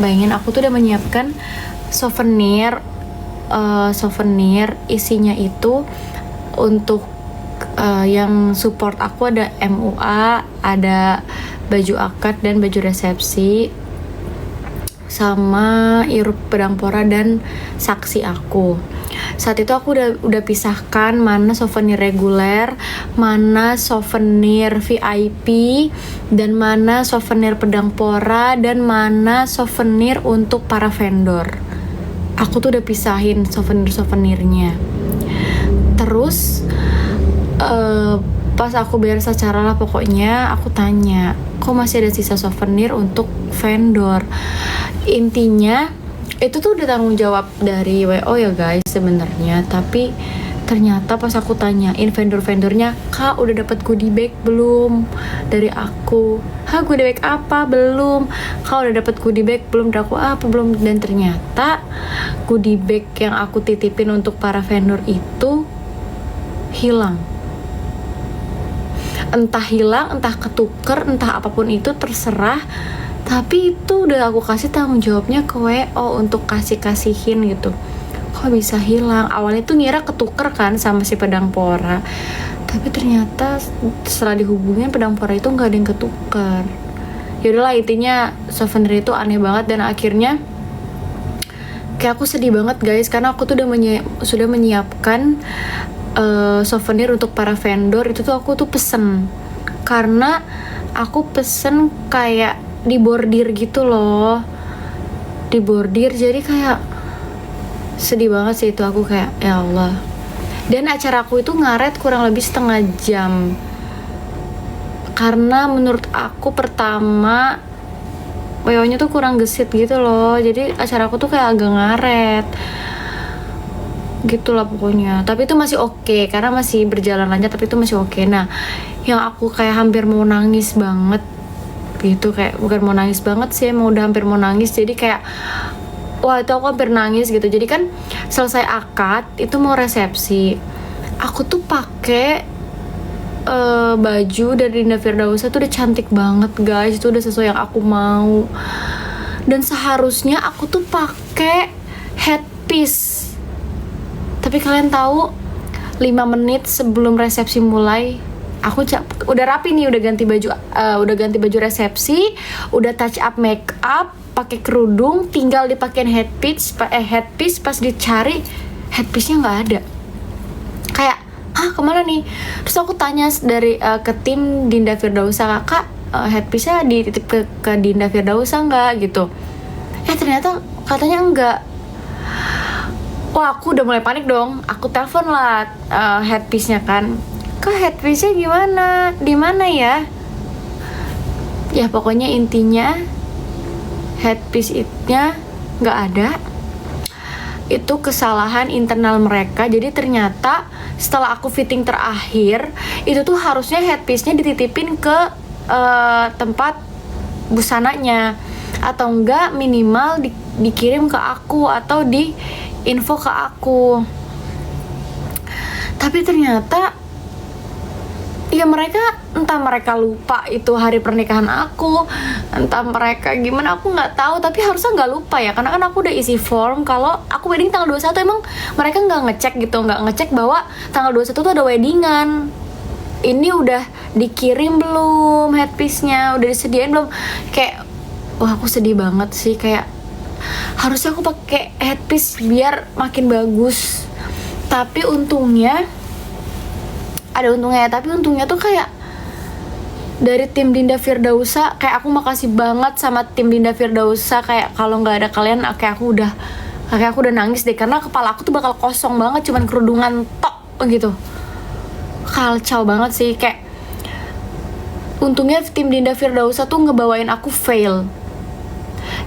Bayangin aku tuh udah menyiapkan souvenir isinya itu untuk yang support aku ada MUA, ada baju akad dan baju resepsi, sama irup pedang pora dan saksi aku. Saat itu aku udah pisahkan mana souvenir reguler, mana souvenir VIP, dan mana souvenir pedang pora, dan mana souvenir untuk para vendor. Aku tuh udah pisahin souvenirnya. Terus pas aku beres acara lah pokoknya, aku tanya, kok masih ada sisa souvenir untuk vendor? Intinya itu tuh udah tanggung jawab dari WO ya guys sebenarnya, tapi ternyata pas aku tanyain vendor-vendornya, kak udah dapat goodie bag belum dari aku? Goodie bag apa? Belum. Kak udah dapat goodie bag belum? Dari aku apa? Belum. Dan ternyata goodie bag yang aku titipin untuk para vendor itu hilang. Entah hilang, entah ketuker, entah apapun itu terserah. Tapi itu udah aku kasih tanggung jawabnya ke WO untuk kasihin gitu. Kok bisa hilang? Awalnya tuh ngira ketuker kan sama si pedang pora, tapi ternyata setelah dihubungin pedang pora itu nggak ada yang ketuker. Yaudahlah, intinya souvenir itu aneh banget. Dan akhirnya kayak aku sedih banget guys, karena aku tuh sudah menyiapkan souvenir untuk para vendor. Itu tuh aku tuh pesen, karena aku pesen kayak dibordir gitu loh, dibordir. Jadi kayak sedih banget sih itu, aku kayak ya Allah. Dan acara aku itu ngaret kurang lebih setengah jam, karena menurut aku pertama WO-nya tuh kurang gesit gitu loh. Jadi acara aku tuh kayak agak ngaret gitulah pokoknya. Tapi itu masih oke, karena masih berjalan lancar, tapi itu masih oke. Nah, yang aku kayak hampir mau nangis banget gitu, kayak bukan mau nangis banget sih, emang udah hampir mau nangis. Jadi kayak wah, itu aku hampir nangis gitu. Jadi kan selesai akad itu mau resepsi, aku tuh pakai baju dari Dinda Firdausa tuh udah cantik banget guys, itu udah sesuai yang aku mau. Dan seharusnya aku tuh pakai headpiece, tapi kalian tahu 5 menit sebelum resepsi mulai aku udah rapi nih, udah ganti baju resepsi, udah touch up make up, pakai kerudung, tinggal dipakein headpiece. Pas dicari headpiece-nya nggak ada. Kayak kemana nih? Terus aku tanya ke tim Dinda Firdausa, kakak headpiece-nya dititip ke Dinda Firdausa nggak gitu? Ternyata katanya enggak. Wah, aku udah mulai panik dong. Aku telepon lah headpiece-nya kan. Kak, headpiece-nya gimana? Di mana ya? Ya pokoknya intinya headpiece-nya nggak ada. Itu kesalahan internal mereka. Jadi ternyata setelah aku fitting terakhir, itu tuh harusnya headpiece-nya dititipin ke tempat busananya, atau enggak minimal dikirim ke aku atau di info ke aku. Tapi ternyata ya entah mereka lupa itu hari pernikahan aku, entah mereka gimana, aku nggak tahu. Tapi harusnya nggak lupa ya, karena kan aku udah isi form kalau aku wedding tanggal 21. Emang mereka nggak ngecek bahwa tanggal 21 tuh ada weddingan. Ini udah dikirim belum headpiece-nya, udah disediain belum? Kayak wah, aku sedih banget sih. Kayak harusnya aku pakai headpiece biar makin bagus. Tapi untungnya ada untungnya ya, tapi untungnya tuh kayak dari tim Dinda Firdausa, kayak aku makasih banget sama tim Dinda Firdausa. Kayak kalau nggak ada kalian, kayak aku udah nangis deh, karena kepala aku tuh bakal kosong banget, cuman kerudungan tok gitu. Kacau banget sih. Kayak untungnya tim Dinda Firdausa tuh ngebawain aku veil,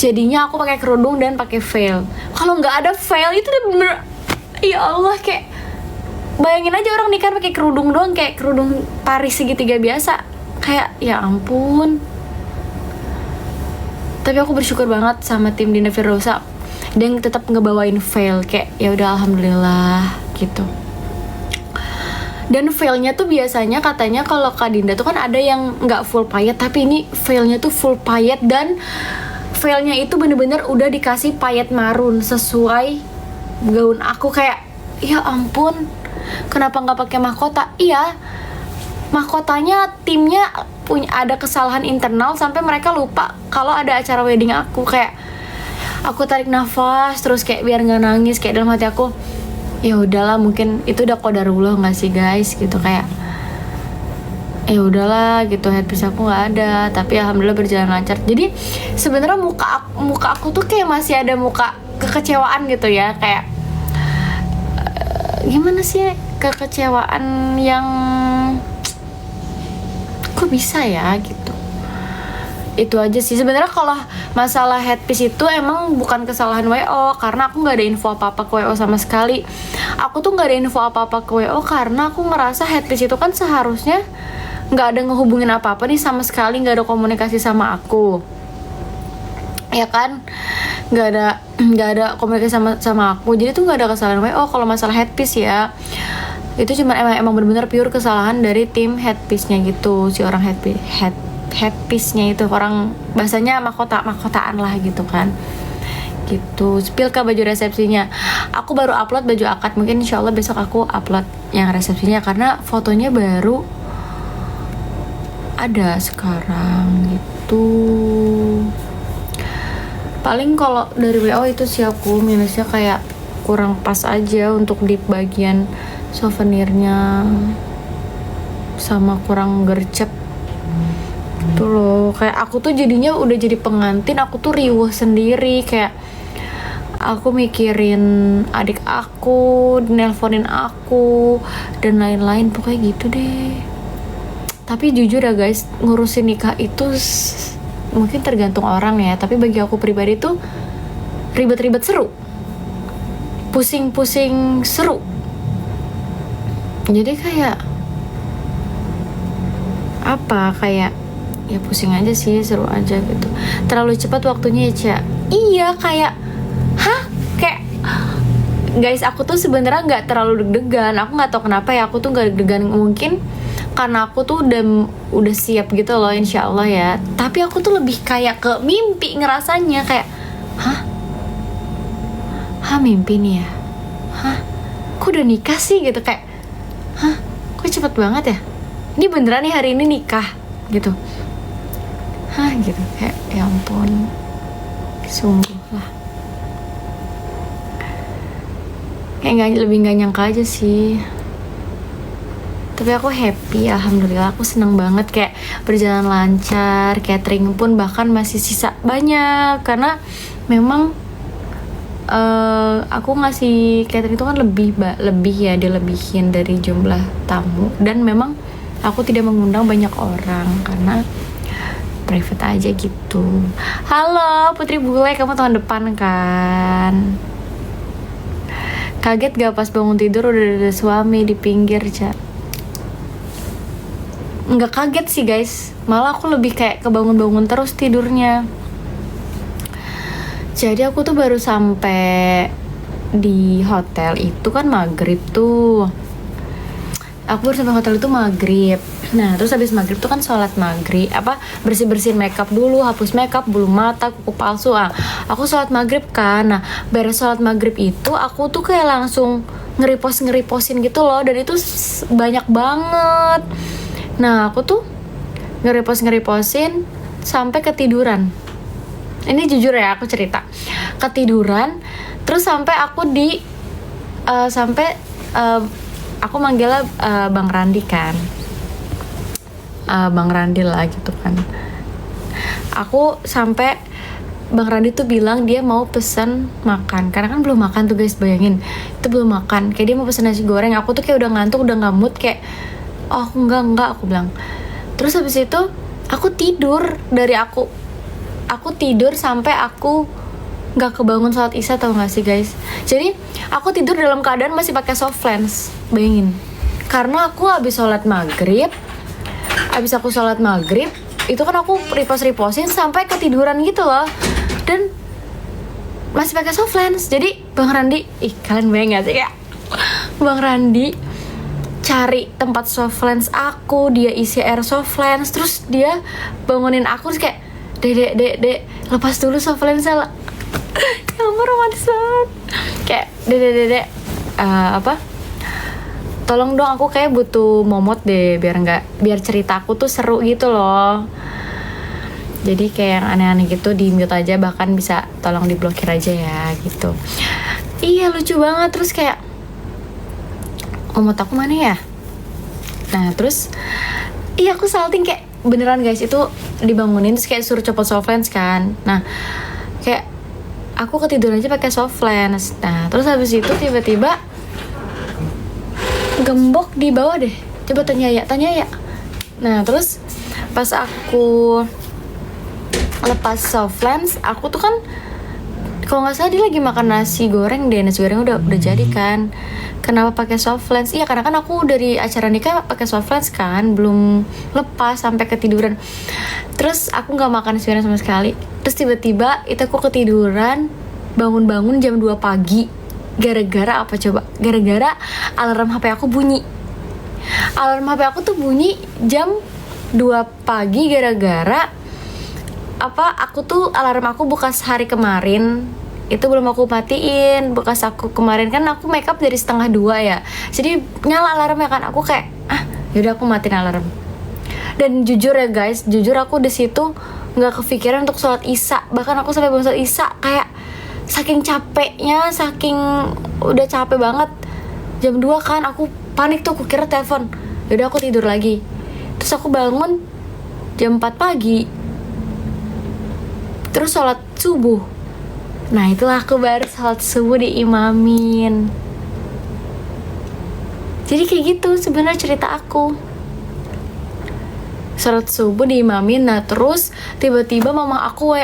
jadinya aku pakai kerudung dan pakai veil. Kalau nggak ada veil itu udah bener, ya Allah, kayak bayangin aja orang nikah pakai kerudung doang, kayak kerudung Paris segitiga biasa. Kayak ya ampun. Tapi aku bersyukur banget sama tim Dinda Firdausa dan tetap ngebawain veil. Kayak ya udah, alhamdulillah gitu. Dan veilnya tuh biasanya katanya kalau Kak Dinda tuh kan ada yang nggak full payet, tapi ini veilnya tuh full payet dan veilnya itu bener-bener udah dikasih payet marun sesuai gaun aku. Kayak ya ampun, kenapa nggak pakai mahkota? Iya, mahkotanya timnya punya ada kesalahan internal sampai mereka lupa kalau ada acara wedding aku. Kayak aku tarik nafas terus kayak biar nggak nangis, kayak dalam hati aku ya udahlah, mungkin itu udah qadarullah nggak sih guys, gitu. Kayak ya udahlah gitu, headpiece aku nggak ada, tapi alhamdulillah berjalan lancar. Jadi sebenarnya muka aku tuh kayak masih ada muka kekecewaan gitu ya, kayak gimana sih, kekecewaan yang kok bisa ya gitu. Itu aja sih sebenarnya. Kalau masalah headpiece itu emang bukan kesalahan WO, karena aku nggak ada info apa-apa ke WO sama sekali. Aku tuh nggak ada info apa-apa ke WO karena aku ngerasa headpiece itu kan seharusnya nggak ada ngehubungin apa-apa nih sama sekali, nggak ada komunikasi sama aku, ya kan? Nggak ada komunikasi sama aku, jadi tuh nggak ada kesalahan WO kalau masalah headpiece ya. Itu cuma emang benar-benar pure kesalahan dari tim headpiece-nya gitu, si orang headpiece-nya itu, orang bahasanya mahkotaan lah gitu kan. Gitu. Spill ke baju resepsinya, aku baru upload baju akad, mungkin insyaallah besok aku upload yang resepsinya karena fotonya baru ada sekarang gitu. Paling kalau dari WO itu sih aku minusnya kayak kurang pas aja untuk di bagian souvenirnya, sama kurang gercep tuh loh. Kayak aku tuh jadinya udah jadi pengantin, aku tuh riuh sendiri, kayak aku mikirin adik aku, nelponin aku dan lain-lain, pokoknya gitu deh. Tapi jujur ya guys, ngurusin nikah itu mungkin tergantung orang ya, tapi bagi aku pribadi tuh ribet-ribet seru, pusing-pusing seru. Jadi kayak apa, kayak ya pusing aja sih, seru aja gitu. Terlalu cepat waktunya ya, Cia. Iya, kayak kayak guys, aku tuh sebenarnya nggak terlalu deg-degan. Aku nggak tahu kenapa ya, aku tuh nggak deg-degan. Mungkin karena aku tuh udah siap gitu loh, insya Allah ya. Tapi aku tuh lebih kayak ke mimpi ngerasanya, kayak mimpi nih ya, kok udah nikah sih gitu, kayak kok cepet banget ya, ini beneran nih hari ini nikah gitu, gitu. Kayak ya ampun, sungguh lah, kayak lebih nggak nyangka aja sih. Tapi aku happy, alhamdulillah, aku seneng banget, kayak berjalan lancar, catering pun bahkan masih sisa banyak, karena memang aku ngasih catering itu kan lebih ya, dilebihin dari jumlah tamu, dan memang aku tidak mengundang banyak orang karena private aja gitu. Halo Putri Bule, kamu tahun depan kan? Kaget gak pas bangun tidur udah ada suami di pinggir, Ca? Nggak kaget sih guys, malah aku lebih kayak kebangun-bangun terus tidurnya. Jadi aku tuh baru sampai di hotel itu kan maghrib tuh. Aku baru sampai hotel itu maghrib. Nah terus habis maghrib tuh kan sholat maghrib, bersih-bersihin makeup dulu, hapus makeup, bulu mata, kuku palsu. Aku sholat maghrib kan. Nah beres sholat maghrib itu aku tuh kayak langsung ngeriposin gitu loh, dan itu banyak banget. Nah aku tuh ngeriposin sampai ketiduran. Ini jujur ya, aku cerita, ketiduran. Terus sampai aku aku manggilnya Bang Randi kan, Bang Randi lah gitu kan. Aku sampai Bang Randi tuh bilang dia mau pesan makan, karena kan belum makan tuh guys, bayangin itu belum makan. Kayak dia mau pesan nasi goreng, aku tuh kayak udah ngantuk, udah nggak mood, kayak oh enggak aku bilang. Terus habis itu aku tidur, aku tidur sampai aku nggak kebangun sholat isya, tau gak sih guys? Jadi aku tidur dalam keadaan masih pakai soft lens, bayangin. Karena aku habis aku sholat maghrib itu kan aku riposin sampai ketiduran gitu loh, dan masih pakai soft lens. Jadi Bang Randi, kalian bayang gak sih, kayak Bang Randi cari tempat soft lens aku, dia isi air soft lens, terus dia bangunin aku, terus kayak dek lepas dulu softline saya. Ya ampun romantis banget. Kayak dede tolong dong, aku kayak butuh momot deh biar cerita aku tuh seru gitu loh. Jadi kayak yang aneh-aneh gitu di mute aja, bahkan bisa tolong diblokir aja ya gitu. Iya lucu banget. Terus kayak momot aku mana ya? Nah terus iya aku salting kayak beneran guys, itu dibangunin terus kayak suruh copot softlens kan. Nah kayak aku ketiduran aja pakai softlens. Nah terus habis itu tiba-tiba gembok di bawah deh. Coba tanya ya. Nah terus pas aku lepas softlens, aku tuh kan kalau nggak salah dia lagi makan nasi goreng udah jadi kan. Kenapa pakai softlens? Iya karena kan aku dari acara nikah pakai softlens kan, belum lepas sampai ketiduran. Terus aku nggak makan nasi goreng sama sekali. Terus tiba-tiba itu aku ketiduran, bangun jam 2 pagi. Gara-gara apa coba? Gara-gara alarm HP aku bunyi. Alarm HP aku tuh bunyi jam 2 pagi gara-gara aku tuh alarm aku bekas hari kemarin itu belum aku matiin. Bekas aku kemarin kan aku makeup dari 1:30 ya, jadi nyala alarmnya kan. Aku kayak yaudah aku matiin alarm. Dan jujur ya guys, aku di situ nggak kepikiran untuk sholat isya. Bahkan aku sampai belum sholat isya, kayak saking capeknya, saking udah capek banget. Jam 2 kan aku panik tuh, aku kira telepon. Yaudah aku tidur lagi. Terus aku bangun jam 4 pagi, terus sholat subuh. Nah itulah aku baru sholat subuh diimamin. Jadi kayak gitu sebenarnya cerita aku. Sholat subuh diimamin. Nah terus tiba-tiba mama aku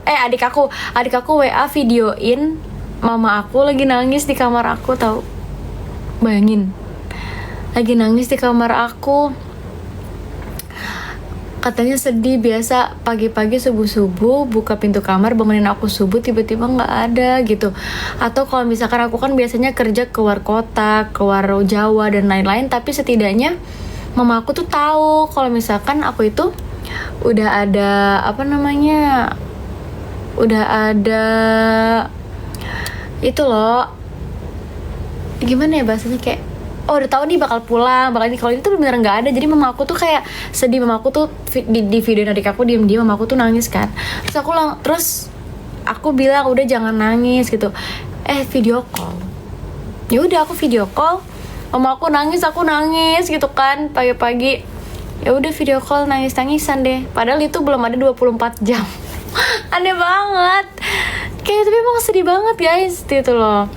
adik aku WA videoin mama aku lagi nangis di kamar aku, tahu? Bayangin, lagi nangis di kamar aku. Katanya sedih, biasa pagi-pagi subuh-subuh buka pintu kamar bangunin aku subuh, tiba-tiba nggak ada gitu. Atau kalau misalkan aku kan biasanya kerja keluar kota, keluar Jawa dan lain-lain, tapi setidaknya mama aku tuh tahu kalau misalkan aku itu udah ada udah ada itu loh, gimana ya bahasanya, kayak udah tahu nih bakal pulang, kalau itu bener nggak ada. Jadi mama aku tuh kayak sedih. Mama aku tuh di video adik aku diem-diem, mama aku tuh nangis kan. Terus aku bilang udah jangan nangis gitu, video call. Ya udah aku video call, mama aku nangis gitu kan pagi-pagi. Ya udah video call, nangis-nangisan deh. Padahal itu belum ada 24 jam. Aneh banget. Kayak tapi emang sedih banget guys gitu loh.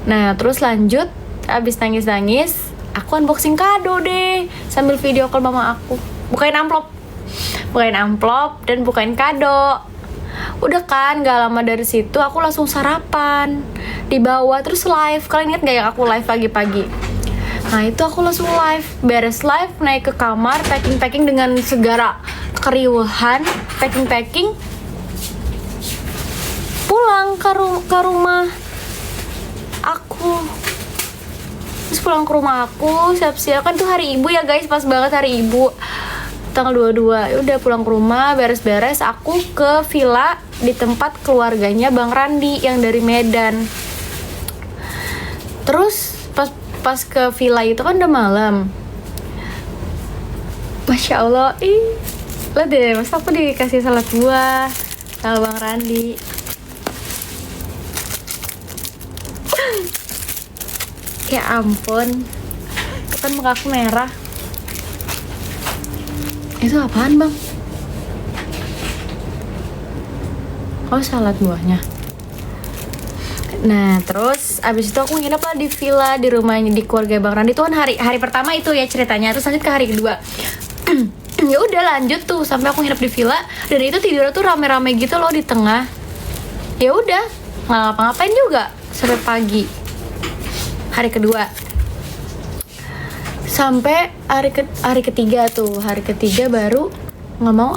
Nah terus lanjut, abis nangis-nangis, aku unboxing kado deh sambil video call mama aku. Bukain amplop dan bukain kado. Udah kan, gak lama dari situ aku langsung sarapan di bawah, terus live. Kalian ingat gak yang aku live pagi-pagi? Nah itu aku langsung live, beres live naik ke kamar, packing dengan segala keriuhan, packing pulang ke rumah aku. Terus pulang ke rumah aku, siap-siap kan tuh hari ibu ya guys, pas banget hari ibu tanggal 22. Ya udah pulang ke rumah, beres-beres, aku ke villa di tempat keluarganya Bang Randi yang dari Medan. Terus pas ke villa itu kan udah malam. Masya Allah, lihat deh, masa aku dikasih salad buah sama Bang Randi. Ya ampun, kan muka aku merah. Itu apaan bang? Oh salad buahnya. Nah terus abis itu aku nginep lah di villa, di rumahnya, di keluarga Bang Randi. Itu kan hari pertama itu ya ceritanya. Terus lanjut ke hari kedua. Ya udah lanjut tuh sampai aku nginep di villa, dan itu tidurnya tuh rame-rame gitu loh di tengah. Ya udah nggak ngapa-ngapain juga sampai pagi. Hari kedua sampai hari ketiga baru nggak mau.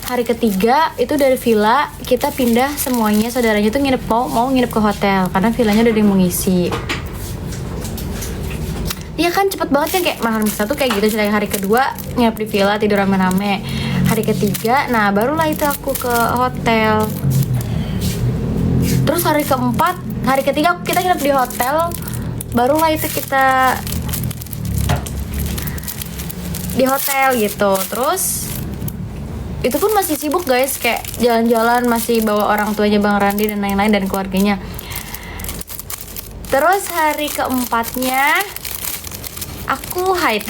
Hari ketiga itu dari villa kita pindah semuanya, saudaranya tuh mau nginep ke hotel karena villanya udah ada yang mengisi. Iya kan cepet banget kan, kayak malam satu kayak gitu. Ceritanya hari kedua nginep di villa, tidur rame-rame. hari ketiga, nah barulah itu aku ke hotel. Terus hari keempat, hari ketiga kita nginep di hotel, barulah itu kita di hotel gitu. Terus itu pun masih sibuk guys, kayak jalan-jalan, masih bawa orang tuanya Bang Randi dan lain-lain dan keluarganya. Terus hari keempatnya aku haid.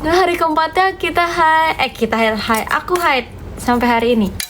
Nah hari keempatnya aku haid sampai hari ini.